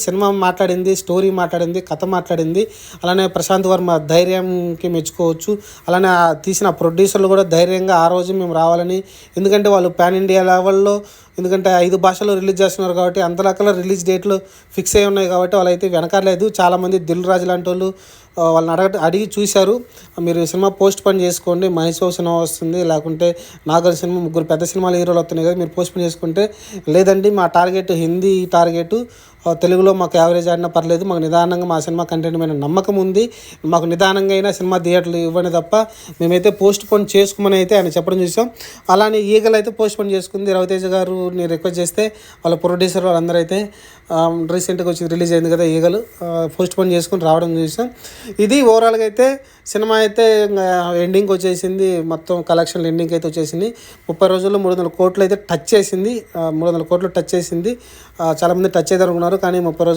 Cinema మాట్లాడింది, story మాట్లాడింది, కథ మాట్లాడింది. అలానే ప్రశాంత్ వర్మ ధైర్యంకి మెచ్చుకోవచ్చు. అలానే తీసిన ప్రొడ్యూసర్లు కూడా ధైర్యంగా ఆ రోజు మేము రావాలని, ఎందుకంటే వాళ్ళు పాన్ ఇండియా లెవెల్లో, ఎందుకంటే 5 భాషల్లో రిలీజ్ చేస్తున్నారు కాబట్టి అంతలకల్లా రిలీజ్ డేట్లు ఫిక్స్ అయి ఉన్నాయి కాబట్టి వాళ్ళైతే వెనకాడలేదు. చాలామంది దిల్ రాజు లాంటి వాళ్ళు వాళ్ళని అడిగి చూశారు, మీరు సినిమా పోస్ట్ పోన్ చేసుకోండి, మహేష్ బాబు సినిమా వస్తుంది, లేకుంటే నాగార్జున సినిమా, ముగ్గురు పెద్ద సినిమాలు హీరోలు వస్తున్నాయి కదా, మీరు పోస్ట్ పోన్ చేసుకుంటే, లేదండి మా టార్గెట్ హిందీ టార్గెట్, తెలుగులో మాకు యావరేజ్ ఆడినా పర్లేదు, మాకు నిదానంగా మా సినిమా కంటెంట్ మీద నమ్మకం ఉంది, మాకు నిదానంగా అయినా సినిమా థియేటర్లు ఇవ్వండి తప్ప మేమైతే పోస్ట్ పోన్ చేసుకోమని అయితే ఆయన చెప్పడం చూసాం. అలానే ఈగలు అయితే పోస్ట్ పోన్ చేసుకుంది. రవితేజ గారిని రిక్వెస్ట్ చేస్తే వాళ్ళ ప్రొడ్యూసర్ వాళ్ళందరూ అయితే రీసెంట్గా వచ్చి రిలీజ్ అయింది కదా ఈగలు, పోస్ట్ పోన్ చేసుకుని రావడం చూసాం. ఇది ఓవరాల్గా అయితే సినిమా అయితే ఎండింగ్కి వచ్చేసింది, మొత్తం కలెక్షన్లు ఎండింగ్కి అయితే వచ్చేసింది. 30 రోజుల్లో 300 కోట్లు అయితే టచ్ చేసింది, 300 కోట్లు టచ్ చేసింది. చాలామంది టచ్ అయితే అనుకున్నారు, కానీ 30 రోజులు